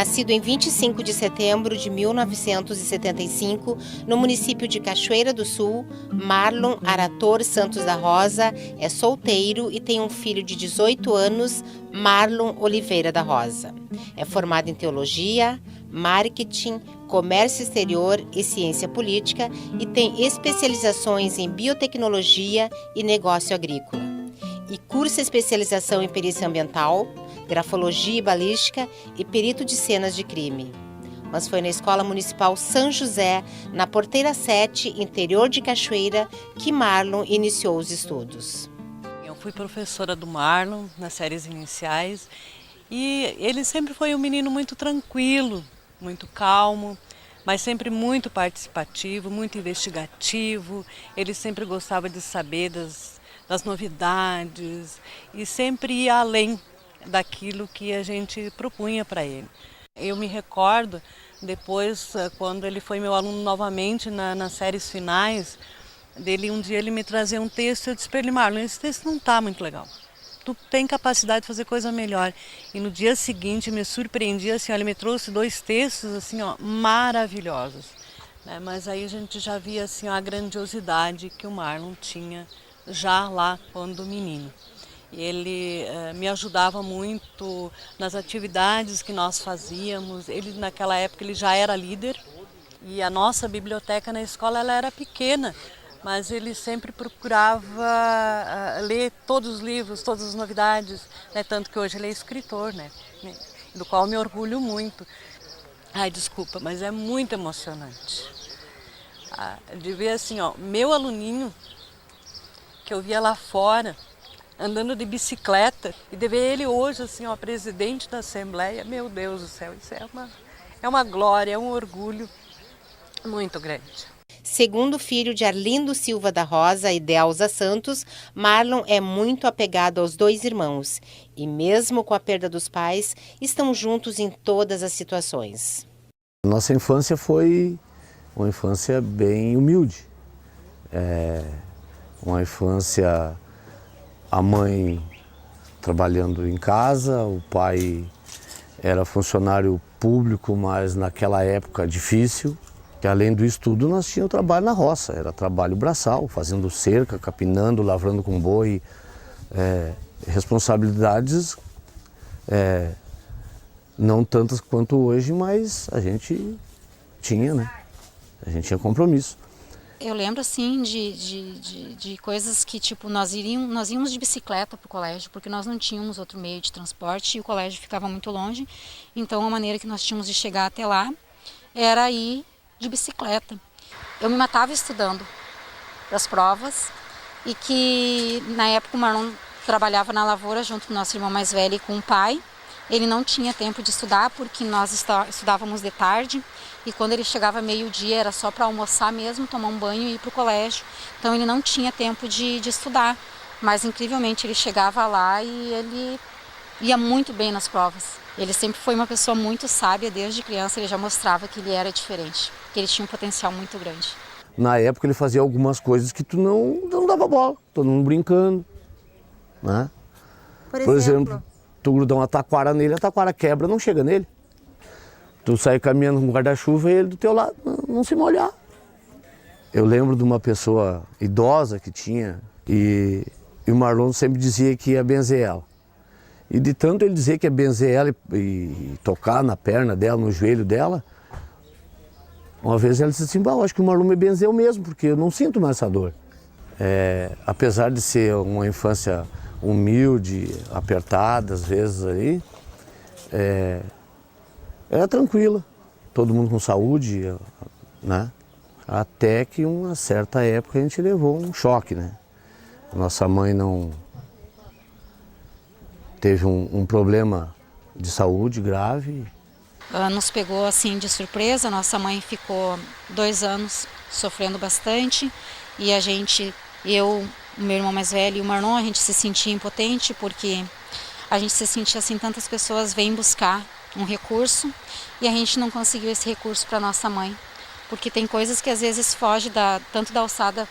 Nascido em 25 de setembro de 1975, no município de Cachoeira do Sul, Marlon Arator Santos da Rosa é solteiro e tem um filho de 18 anos, Marlon Oliveira da Rosa. É formado em teologia, marketing, comércio exterior e ciência política e tem especializações em biotecnologia e negócio agrícola. E cursa especialização em perícia ambiental, grafologia e balística e perito de cenas de crime. Mas foi na Escola Municipal São José, na Porteira 7, interior de Cachoeira, que Marlon iniciou os estudos. Eu fui professora do Marlon nas séries iniciais e ele sempre foi um menino muito tranquilo, muito calmo, mas sempre muito participativo, muito investigativo. Ele sempre gostava de saber das novidades e sempre ia além daquilo que a gente propunha para ele. Eu me recordo depois, quando ele foi meu aluno novamente nas séries finais, um dia ele me trazia um texto, eu disse para ele: Marlon, esse texto não está muito legal. Tu tem capacidade de fazer coisa melhor. E no dia seguinte me surpreendi, assim, ele me trouxe 2 textos assim, maravilhosos. Mas aí a gente já via assim, a grandiosidade que o Marlon tinha já lá quando menino. Ele me ajudava muito nas atividades que nós fazíamos. Ele, naquela época, ele já era líder e a nossa biblioteca na escola ela era pequena, mas ele sempre procurava ler todos os livros, todas as novidades, né? Tanto que hoje ele é escritor, né? Do qual me orgulho muito. Ai, desculpa, mas é muito emocionante. De ver assim, meu aluninho, que eu via lá fora, andando de bicicleta, e de ver ele hoje, assim, presidente da Assembleia, meu Deus do céu, isso é uma glória, é um orgulho muito grande. Segundo filho de Arlindo Silva da Rosa e Delza Santos, Marlon é muito apegado aos 2 irmãos e, mesmo com a perda dos pais, estão juntos em todas as situações. Nossa infância foi uma infância bem humilde, uma infância, a mãe trabalhando em casa, o pai era funcionário público, mas naquela época difícil. Que além do estudo, nós tínhamos trabalho na roça, era trabalho braçal, fazendo cerca, capinando, lavrando com boi, responsabilidades não tantas quanto hoje, mas a gente tinha, né? A gente tinha compromisso. Eu lembro assim de coisas que tipo nós íamos de bicicleta para o colégio, porque nós não tínhamos outro meio de transporte e o colégio ficava muito longe. Então a maneira que nós tínhamos de chegar até lá era ir de bicicleta. Eu me matava estudando para as provas e que na época o Marlon trabalhava na lavoura junto com o nosso irmão mais velho e com o pai. Ele não tinha tempo de estudar porque nós estudávamos de tarde e quando ele chegava meio-dia era só para almoçar mesmo, tomar um banho e ir para o colégio. Então ele não tinha tempo de estudar, mas incrivelmente ele chegava lá e ele ia muito bem nas provas. Ele sempre foi uma pessoa muito sábia, desde criança ele já mostrava que ele era diferente, que ele tinha um potencial muito grande. Na época ele fazia algumas coisas que tu não dava bola, todo mundo brincando, né? Por exemplo, tu grudar uma taquara nele, a taquara quebra, não chega nele. Tu sai caminhando com um guarda-chuva e ele do teu lado não se molhar. Eu lembro de uma pessoa idosa que tinha e o Marlon sempre dizia que ia benzer ela. E de tanto ele dizer que ia benzer ela e tocar na perna dela, no joelho dela, uma vez ela disse assim: eu acho que o Marlon me benzeu mesmo, porque eu não sinto mais essa dor. Apesar de ser uma infância humilde, apertada às vezes aí, era tranquila, todo mundo com saúde, né? Até que uma certa época a gente levou um choque, né? Nossa mãe teve um problema de saúde grave. Nos pegou assim de surpresa, nossa mãe ficou 2 anos sofrendo bastante e eu, o meu irmão mais velho e o Marlon, a gente se sentia impotente porque a gente se sentia assim, tantas pessoas vêm buscar um recurso e a gente não conseguiu esse recurso para nossa mãe, porque tem coisas que às vezes fogem tanto da alçada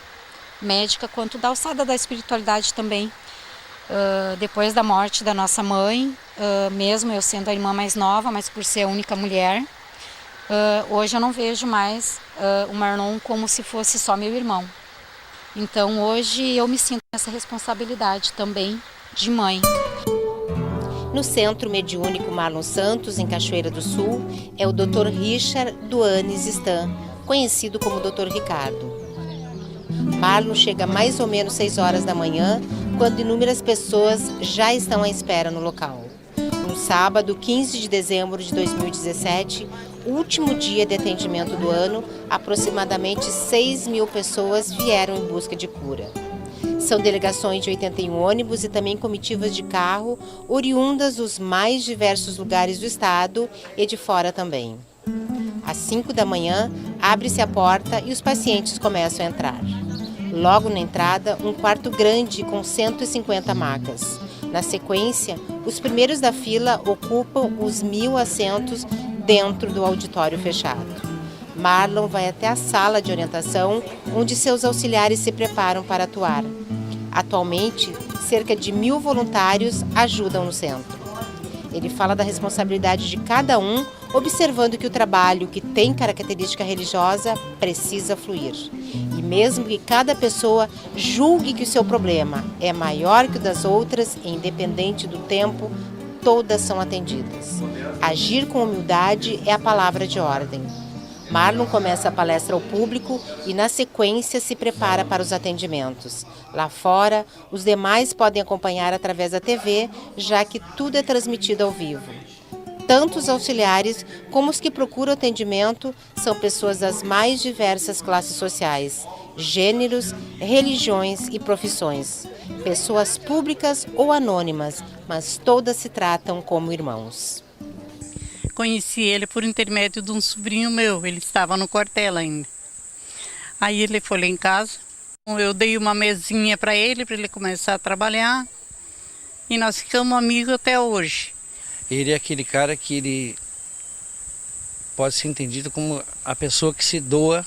médica quanto da alçada da espiritualidade também. Depois da morte da nossa mãe, mesmo eu sendo a irmã mais nova, mas por ser a única mulher, hoje eu não vejo mais o Marlon como se fosse só meu irmão. Então hoje eu me sinto nessa responsabilidade também de mãe. No Centro Mediúnico Marlon Santos, em Cachoeira do Sul, é o Dr. Richard Duanes Stan, conhecido como Dr. Ricardo. Marlon chega mais ou menos 6 horas da manhã, quando inúmeras pessoas já estão à espera no local. No sábado, 15 de dezembro de 2017, último dia de atendimento do ano, aproximadamente 6.000 pessoas vieram em busca de cura. São delegações de 81 ônibus e também comitivas de carro, oriundas dos mais diversos lugares do estado e de fora também. Às 5 da manhã, abre-se a porta e os pacientes começam a entrar. Logo na entrada, um quarto grande com 150 macas. Na sequência, os primeiros da fila ocupam os 1.000 assentos dentro do auditório fechado. Marlon vai até a sala de orientação, onde seus auxiliares se preparam para atuar. Atualmente, cerca de 1.000 voluntários ajudam no centro. Ele fala da responsabilidade de cada um, observando que o trabalho, que tem característica religiosa, precisa fluir. E mesmo que cada pessoa julgue que o seu problema é maior que o das outras, independente do tempo, todas são atendidas. Agir com humildade é a palavra de ordem. Marlon começa a palestra ao público e, na sequência, se prepara para os atendimentos. Lá fora, os demais podem acompanhar através da TV, já que tudo é transmitido ao vivo. Tanto os auxiliares como os que procuram atendimento são pessoas das mais diversas classes sociais, gêneros, religiões e profissões. Pessoas públicas ou anônimas, mas todas se tratam como irmãos. Conheci ele por intermédio de um sobrinho meu, ele estava no quartel ainda. Aí ele foi lá em casa, eu dei uma mesinha para ele começar a trabalhar e nós ficamos amigos até hoje. Ele é aquele cara que ele pode ser entendido como a pessoa que se doa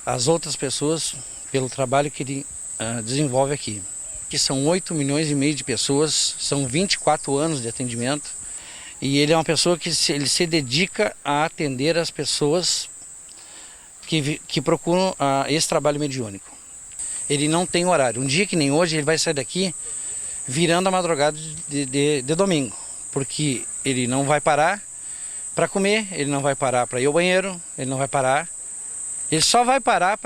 às outras pessoas pelo trabalho que ele desenvolve aqui. Que são 8,5 milhões de pessoas, são 24 anos de atendimento. E ele é uma pessoa que ele se dedica a atender as pessoas que procuram esse trabalho mediúnico. Ele não tem horário. Um dia que nem hoje, ele vai sair daqui virando a madrugada de domingo. Porque ele não vai parar para comer, ele não vai parar para ir ao banheiro, ele não vai parar. Ele só vai parar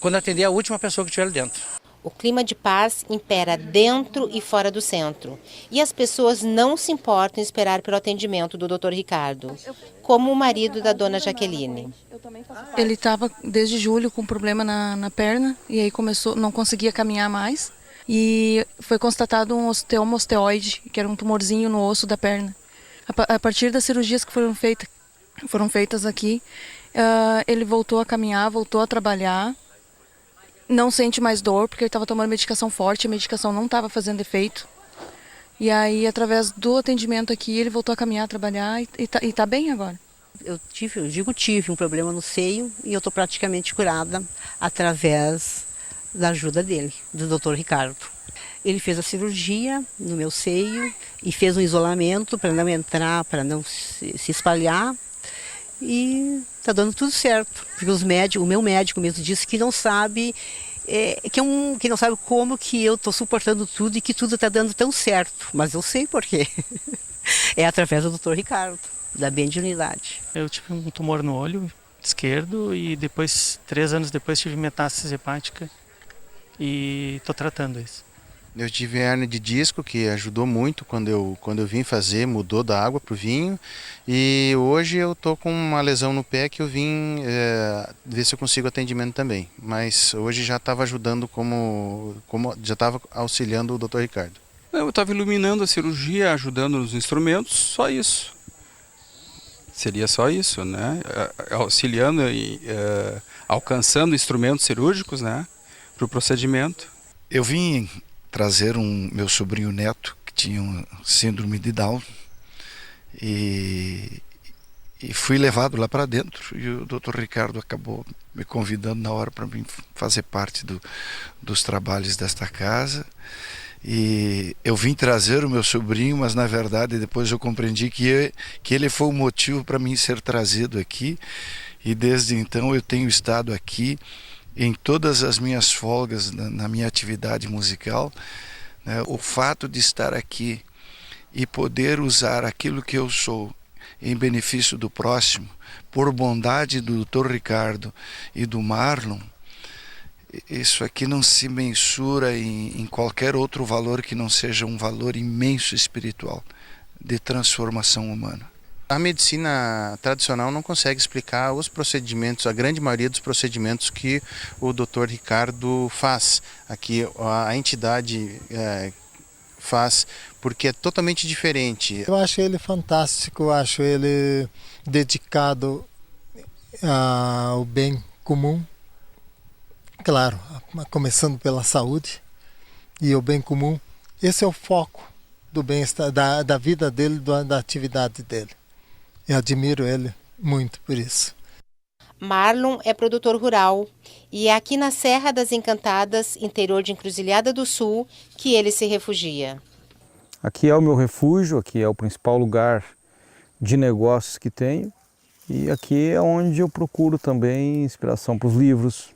quando atender a última pessoa que estiver ali dentro. O clima de paz impera dentro e fora do centro. E as pessoas não se importam em esperar pelo atendimento do Dr. Ricardo, como o marido da dona Jaqueline. Ele estava desde julho com problema na perna e aí não conseguia caminhar mais. E foi constatado um osteoma osteoide, que era um tumorzinho no osso da perna. A partir das cirurgias que foram feitas aqui, ele voltou a caminhar, voltou a trabalhar. Não sente mais dor, porque ele estava tomando medicação forte, a medicação não estava fazendo efeito. E aí, através do atendimento aqui, ele voltou a caminhar, a trabalhar e tá bem agora. Eu tive um problema no seio e eu estou praticamente curada através da ajuda dele, do Dr. Ricardo. Ele fez a cirurgia no meu seio e fez um isolamento para não entrar, para não se espalhar. E está dando tudo certo, porque o meu médico mesmo disse que não sabe, que não sabe como que eu estou suportando tudo e que tudo está dando tão certo, mas eu sei por quê. É através do Dr. Ricardo, da Mediunidade. Eu tive um tumor no olho esquerdo e depois, 3 anos depois, tive metástase hepática e estou tratando isso. Eu tive hernia de disco, que ajudou muito quando eu vim fazer, mudou da água para o vinho. E hoje eu estou com uma lesão no pé que eu vim ver se eu consigo atendimento também. Mas hoje já estava ajudando já estava auxiliando o Dr. Ricardo. Eu estava iluminando a cirurgia, ajudando nos instrumentos, só isso. Seria só isso, né? Auxiliando e alcançando instrumentos cirúrgicos, né? Para o procedimento. Eu vim trazer meu sobrinho neto que tinha síndrome de Down e fui levado lá para dentro e o Dr. Ricardo acabou me convidando na hora para mim fazer parte dos trabalhos desta casa E eu vim trazer o meu sobrinho, mas na verdade depois eu compreendi que ele foi o motivo para mim ser trazido aqui. E desde então eu tenho estado aqui em todas as minhas folgas na minha atividade musical, né? O fato de estar aqui e poder usar aquilo que eu sou em benefício do próximo, por bondade do Dr. Ricardo e do Marlon, isso aqui não se mensura em qualquer outro valor que não seja um valor imenso espiritual, de transformação humana. A medicina tradicional não consegue explicar os procedimentos, a grande maioria dos procedimentos que o Dr. Ricardo faz. Aqui a entidade faz, porque é totalmente diferente. Eu acho ele fantástico, eu acho ele dedicado ao bem comum. Claro, começando pela saúde e o bem comum. Esse é o foco do bem-estar, da vida dele, da atividade dele. Eu admiro ele muito por isso. Marlon é produtor rural e é aqui na Serra das Encantadas, interior de Encruzilhada do Sul, que ele se refugia. Aqui é o meu refúgio, aqui é o principal lugar de negócios que tenho e aqui é onde eu procuro também inspiração para os livros,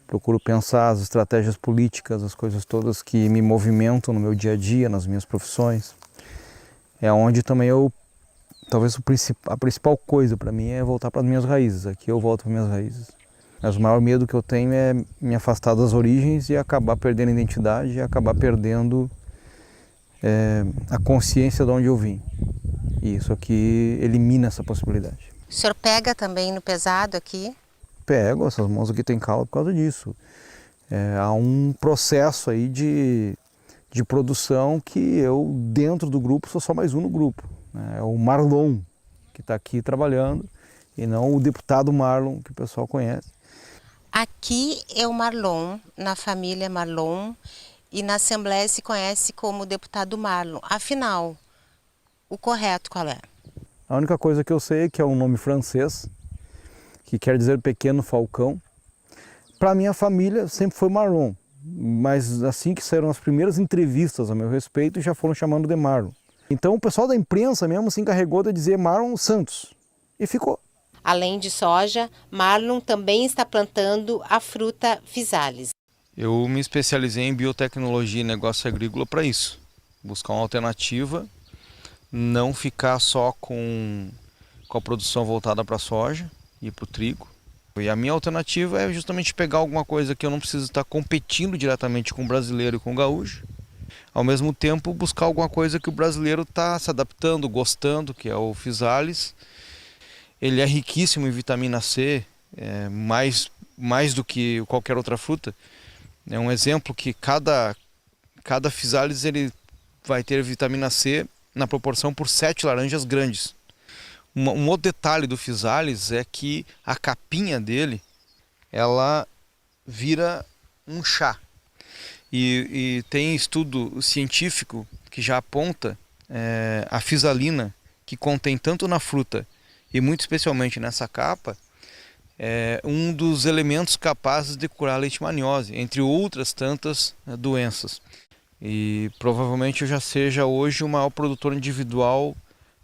procuro pensar as estratégias políticas, as coisas todas que me movimentam no meu dia a dia, nas minhas profissões. É onde também talvez a principal coisa para mim é voltar para as minhas raízes. Aqui eu volto para as minhas raízes. Mas o maior medo que eu tenho é me afastar das origens e acabar perdendo a identidade e acabar perdendo a consciência de onde eu vim. E isso aqui elimina essa possibilidade. O senhor pega também no pesado aqui? Pego, essas mãos aqui tem calo por causa disso. Há um processo aí de produção que eu, dentro do grupo, sou só mais um no grupo. É o Marlon, que está aqui trabalhando, e não o deputado Marlon, que o pessoal conhece. Aqui é o Marlon, na família Marlon, e na Assembleia se conhece como deputado Marlon. Afinal, o correto qual é? A única coisa que eu sei é que é um nome francês, que quer dizer pequeno falcão. Para minha família sempre foi Marlon, mas assim que saíram as primeiras entrevistas a meu respeito, já foram chamando de Marlon. Então o pessoal da imprensa mesmo se encarregou de dizer Marlon Santos e ficou. Além de soja, Marlon também está plantando a fruta Physalis. Eu me especializei em biotecnologia e negócio agrícola para isso. Buscar uma alternativa, não ficar só com a produção voltada para a soja e para o trigo. E a minha alternativa é justamente pegar alguma coisa que eu não preciso estar competindo diretamente com o brasileiro e com o gaúcho. Ao mesmo tempo, buscar alguma coisa que o brasileiro está se adaptando, gostando, que é o Physalis. Ele é riquíssimo em vitamina C, mais do que qualquer outra fruta. É um exemplo que cada Physalis ele vai ter vitamina C na proporção por 7 laranjas grandes. Um outro detalhe do Physalis é que a capinha dele, ela vira um chá. E tem estudo científico que já aponta a physalina, que contém tanto na fruta e muito especialmente nessa capa, um dos elementos capazes de curar a leishmaniose, entre outras tantas doenças. E provavelmente eu já seja hoje o maior produtor individual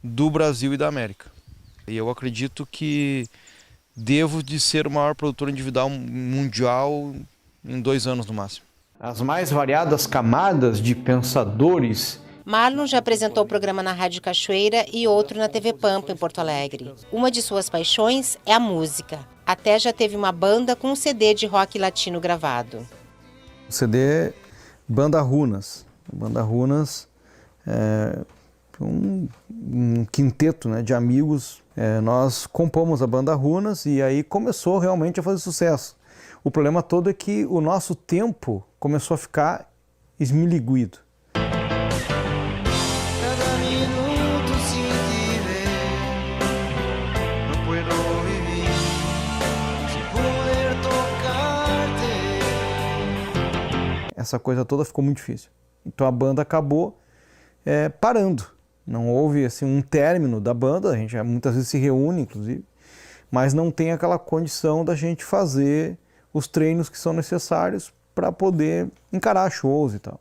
do Brasil e da América. E eu acredito que devo de ser o maior produtor individual mundial em 2 anos no máximo. As mais variadas camadas de pensadores. Marlon já apresentou o programa na Rádio Cachoeira e outro na TV Pampa, em Porto Alegre. Uma de suas paixões é a música. Até já teve uma banda com um CD de rock latino gravado. O CD Banda Runas. Banda Runas é um quinteto, né, de amigos. Nós compomos a Banda Runas e aí começou realmente a fazer sucesso. O problema todo é que o nosso tempo começou a ficar esmiliguido. Essa coisa toda ficou muito difícil. Então a banda acabou parando. Não houve assim, um término da banda, a gente muitas vezes se reúne, inclusive, mas não tem aquela condição da gente fazer os treinos que são necessários para poder encarar shows e tal.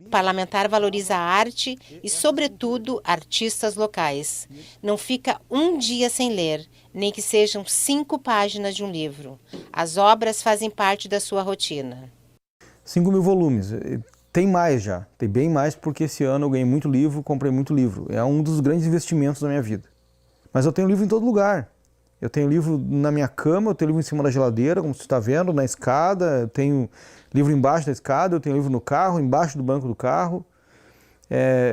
O parlamentar valoriza a arte e, sobretudo, artistas locais. Não fica um dia sem ler, nem que sejam 5 páginas de um livro. As obras fazem parte da sua rotina. 5.000 volumes. Tem mais já, tem bem mais, porque esse ano eu ganhei muito livro, comprei muito livro. É um dos grandes investimentos da minha vida. Mas eu tenho livro em todo lugar. Eu tenho livro na minha cama, eu tenho livro em cima da geladeira, como você está vendo, na escada, eu tenho livro embaixo da escada, eu tenho livro no carro, embaixo do banco do carro.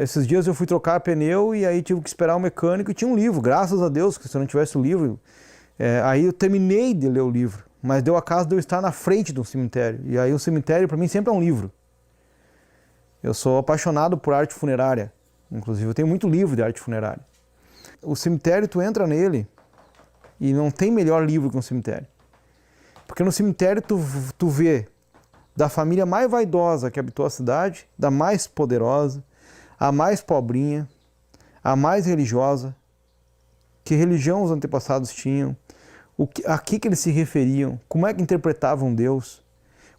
Esses dias eu fui trocar pneu e aí tive que esperar o mecânico e tinha um livro, graças a Deus, que se eu não tivesse o livro... aí eu terminei de ler o livro, mas deu a caso de eu estar na frente de um cemitério. E aí o cemitério para mim sempre é um livro. Eu sou apaixonado por arte funerária, inclusive eu tenho muito livro de arte funerária. O cemitério, tu entra nele e não tem melhor livro que um cemitério. Porque no cemitério tu vê da família mais vaidosa que habitou a cidade, da mais poderosa, a mais pobrinha, a mais religiosa, que religião os antepassados tinham, a que eles se referiam, como é que interpretavam Deus,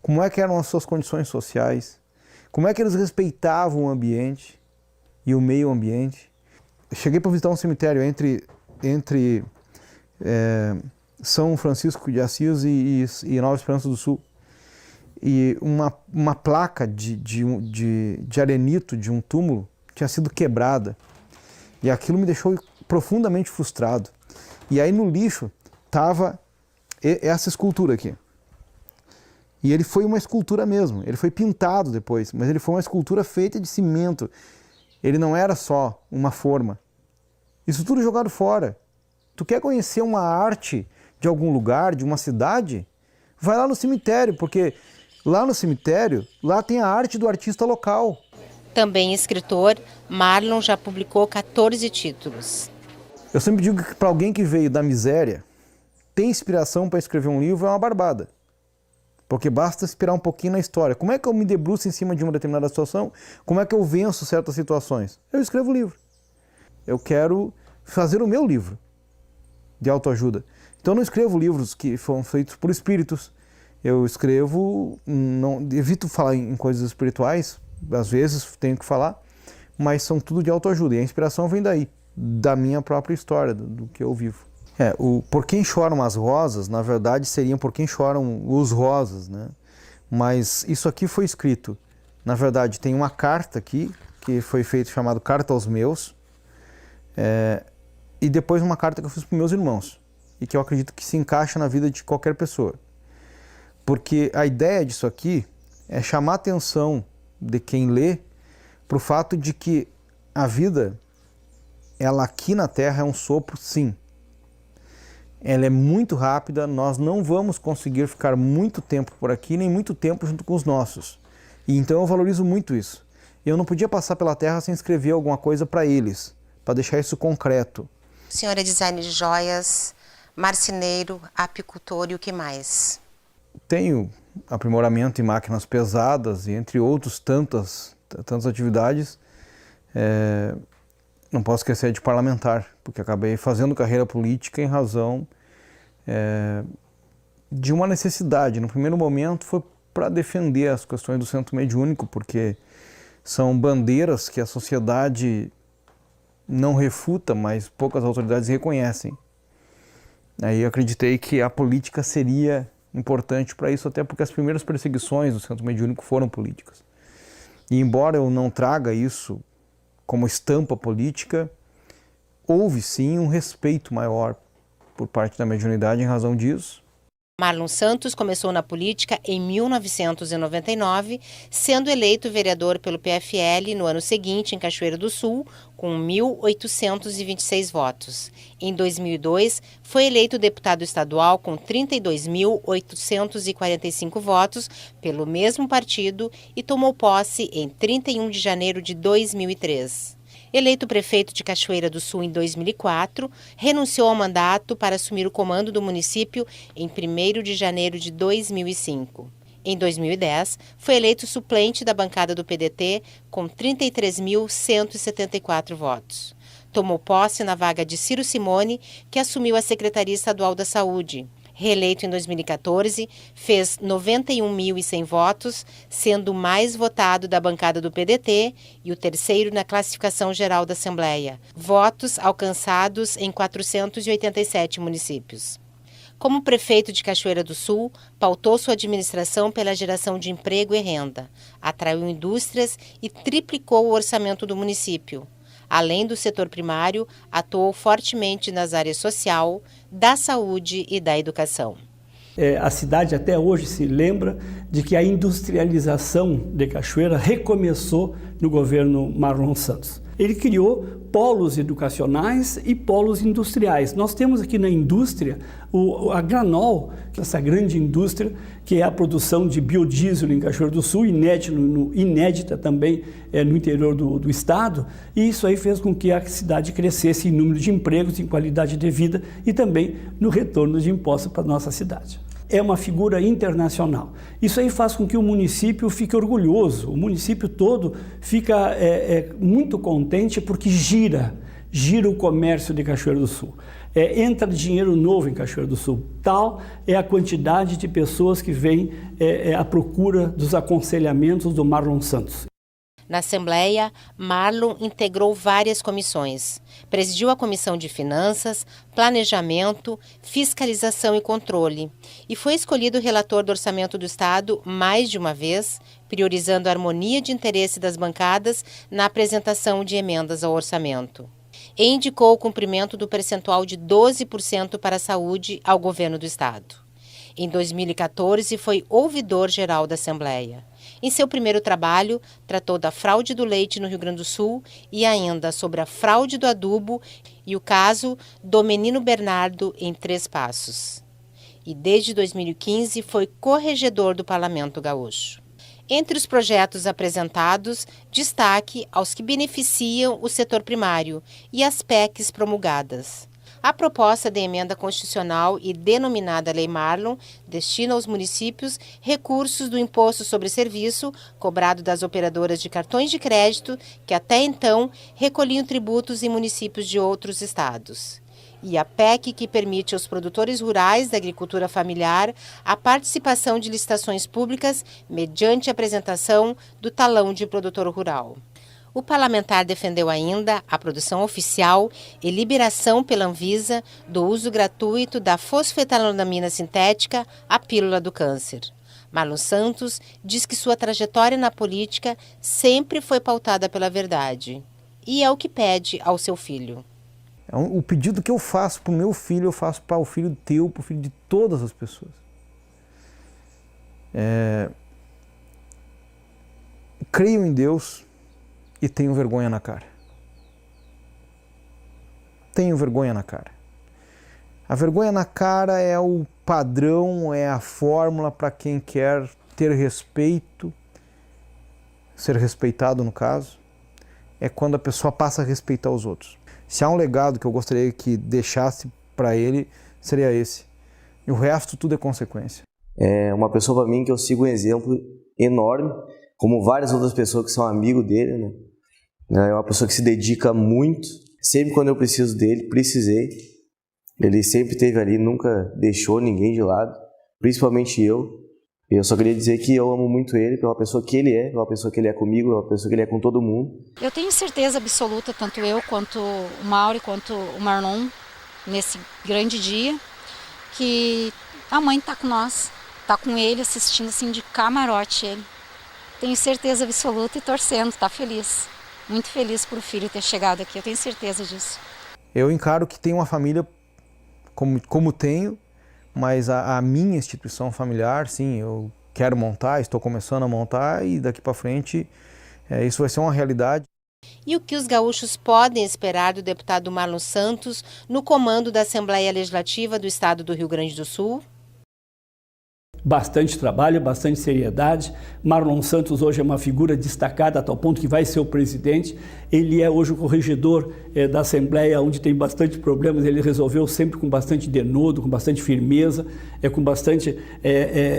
como é que eram as suas condições sociais, como é que eles respeitavam o ambiente e o meio ambiente. Eu cheguei para visitar um cemitério entre São Francisco de Assis e Nova Esperança do Sul. E uma placa de arenito de um túmulo tinha sido quebrada. E aquilo me deixou profundamente frustrado. E aí no lixo estava essa escultura aqui. E ele foi uma escultura mesmo, ele foi pintado depois, mas ele foi uma escultura feita de cimento. Ele não era só uma forma. Isso tudo jogado fora. Tu quer conhecer uma arte de algum lugar, de uma cidade? Vai lá no cemitério, porque lá no cemitério, lá tem a arte do artista local. Também escritor, Marlon já publicou 14 títulos. Eu sempre digo que para alguém que veio da miséria, ter inspiração para escrever um livro é uma barbada. Porque basta inspirar um pouquinho na história. Como é que eu me debruço em cima de uma determinada situação? Como é que eu venço certas situações? Eu escrevo o livro. Eu quero fazer o meu livro de autoajuda. Então eu não escrevo livros que foram feitos por espíritos. Eu escrevo, evito falar em coisas espirituais, às vezes tenho que falar, mas são tudo de autoajuda. E a inspiração vem daí, da minha própria história, do que eu vivo. O Por Quem Choram as Rosas, na verdade, seriam Por Quem Choram os Rosas, né? Mas isso aqui foi escrito, na verdade, tem uma carta aqui, que foi feita chamada Carta aos Meus, e depois uma carta que eu fiz para meus irmãos, e que eu acredito que se encaixa na vida de qualquer pessoa. Porque a ideia disso aqui é chamar a atenção de quem lê para o fato de que a vida, ela aqui na Terra é um sopro, sim. Ela é muito rápida, nós não vamos conseguir ficar muito tempo por aqui, nem muito tempo junto com os nossos. E então eu valorizo muito isso. Eu não podia passar pela Terra sem escrever alguma coisa para eles, para deixar isso concreto. O senhor é designer de joias, marceneiro, apicultor e o que mais? Tenho aprimoramento em máquinas pesadas e entre outros tantas atividades. Não posso esquecer de parlamentar, porque acabei fazendo carreira política em razão de uma necessidade. No primeiro momento foi para defender as questões do Centro Mediúnico, porque são bandeiras que a sociedade não refuta, mas poucas autoridades reconhecem. Aí eu acreditei que a política seria importante para isso, até porque as primeiras perseguições do Centro Mediúnico foram políticas. E embora eu não traga isso como estampa política, houve sim um respeito maior por parte da mediunidade em razão disso. Marlon Santos começou na política em 1999, sendo eleito vereador pelo PFL no ano seguinte em Cachoeira do Sul, com 1.826 votos. Em 2002, foi eleito deputado estadual com 32.845 votos pelo mesmo partido e tomou posse em 31 de janeiro de 2003. Eleito prefeito de Cachoeira do Sul em 2004, renunciou ao mandato para assumir o comando do município em 1º de janeiro de 2005. Em 2010, foi eleito suplente da bancada do PDT com 33.174 votos. Tomou posse na vaga de Ciro Simone, que assumiu a Secretaria Estadual da Saúde. Reeleito em 2014, fez 91.100 votos, sendo o mais votado da bancada do PDT e o terceiro na classificação geral da Assembleia. Votos alcançados em 487 municípios. Como prefeito de Cachoeira do Sul, pautou sua administração pela geração de emprego e renda, atraiu indústrias e triplicou o orçamento do município. Além do setor primário, atuou fortemente nas áreas social, da saúde e da educação. A cidade até hoje se lembra de que a industrialização de Cachoeira recomeçou no governo Marlon Santos. Ele criou polos educacionais e polos industriais. Nós temos aqui na indústria a Granol, essa grande indústria que é a produção de biodiesel em Cachoeira do Sul, inédita também no interior do estado, e isso aí fez com que a cidade crescesse em número de empregos, em qualidade de vida e também no retorno de impostos para a nossa cidade. É uma figura internacional. Isso aí faz com que o município fique orgulhoso, o município todo fica muito contente porque gira o comércio de Cachoeira do Sul. Entra dinheiro novo em Cachoeira do Sul. Tal é a quantidade de pessoas que vêm à procura dos aconselhamentos do Marlon Santos. Na Assembleia, Marlon integrou várias comissões. Presidiu a Comissão de Finanças, Planejamento, Fiscalização e Controle e foi escolhido relator do Orçamento do Estado mais de uma vez, priorizando a harmonia de interesse das bancadas na apresentação de emendas ao orçamento. E indicou o cumprimento do percentual de 12% para a saúde ao governo do Estado. Em 2014, foi ouvidor-geral da Assembleia. Em seu primeiro trabalho, tratou da fraude do leite no Rio Grande do Sul e ainda sobre a fraude do adubo e o caso do menino Bernardo em Três Passos. E desde 2015 foi corregedor do Parlamento Gaúcho. Entre os projetos apresentados, destaque aos que beneficiam o setor primário e as PECs promulgadas. A proposta de emenda constitucional e denominada Lei Marlon destina aos municípios recursos do Imposto sobre Serviço cobrado das operadoras de cartões de crédito que até então recolhiam tributos em municípios de outros estados. E a PEC que permite aos produtores rurais da agricultura familiar a participação de licitações públicas mediante a apresentação do talão de produtor rural. O parlamentar defendeu ainda a produção oficial e liberação pela Anvisa do uso gratuito da fosfetanolamina sintética, a pílula do câncer. Marlon Santos diz que sua trajetória na política sempre foi pautada pela verdade. E é o que pede ao seu filho. O pedido que eu faço para o meu filho, eu faço para o filho teu, para o filho de todas as pessoas. Creio em Deus e tenho vergonha na cara. Tenho vergonha na cara. A vergonha na cara é o padrão, é a fórmula para quem quer ter respeito, ser respeitado no caso, é quando a pessoa passa a respeitar os outros. Se há um legado que eu gostaria que deixasse para ele, seria esse. E o resto tudo é consequência. É uma pessoa para mim que eu sigo um exemplo enorme, como várias outras pessoas que são amigos dele, né? É uma pessoa que se dedica muito. Sempre quando eu preciso dele, precisei. Ele sempre esteve ali, nunca deixou ninguém de lado, principalmente eu. Eu só queria dizer que eu amo muito ele, pela pessoa que ele é, pela pessoa que ele é comigo, pela pessoa que ele é com todo mundo. Eu tenho certeza absoluta, tanto eu quanto o Mauri, quanto o Marlon, nesse grande dia, que a mãe está com nós, está com ele assistindo assim de camarote ele. Tenho certeza absoluta e torcendo, está feliz. Muito feliz por o filho ter chegado aqui, eu tenho certeza disso. Eu encaro que tenho uma família como tenho, mas a minha instituição familiar, sim, eu quero montar, estou começando a montar e daqui para frente isso vai ser uma realidade. E o que os gaúchos podem esperar do deputado Marlon Santos no comando da Assembleia Legislativa do Estado do Rio Grande do Sul? Bastante trabalho, bastante seriedade. Marlon Santos hoje é uma figura destacada a tal ponto que vai ser o presidente. Ele é hoje o corregedor da Assembleia, onde tem bastante problemas. Ele resolveu sempre com bastante denodo, com bastante firmeza, com bastante,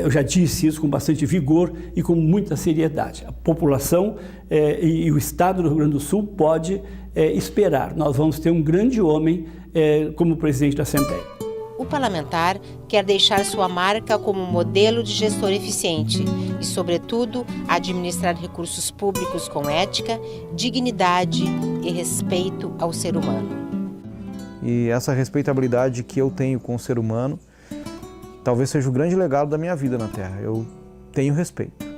eu já disse isso, com bastante vigor e com muita seriedade. A população e o Estado do Rio Grande do Sul pode esperar. Nós vamos ter um grande homem como presidente da Assembleia. O parlamentar quer deixar sua marca como um modelo de gestor eficiente e, sobretudo, administrar recursos públicos com ética, dignidade e respeito ao ser humano. E essa respeitabilidade que eu tenho com o ser humano talvez seja o grande legado da minha vida na Terra. Eu tenho respeito.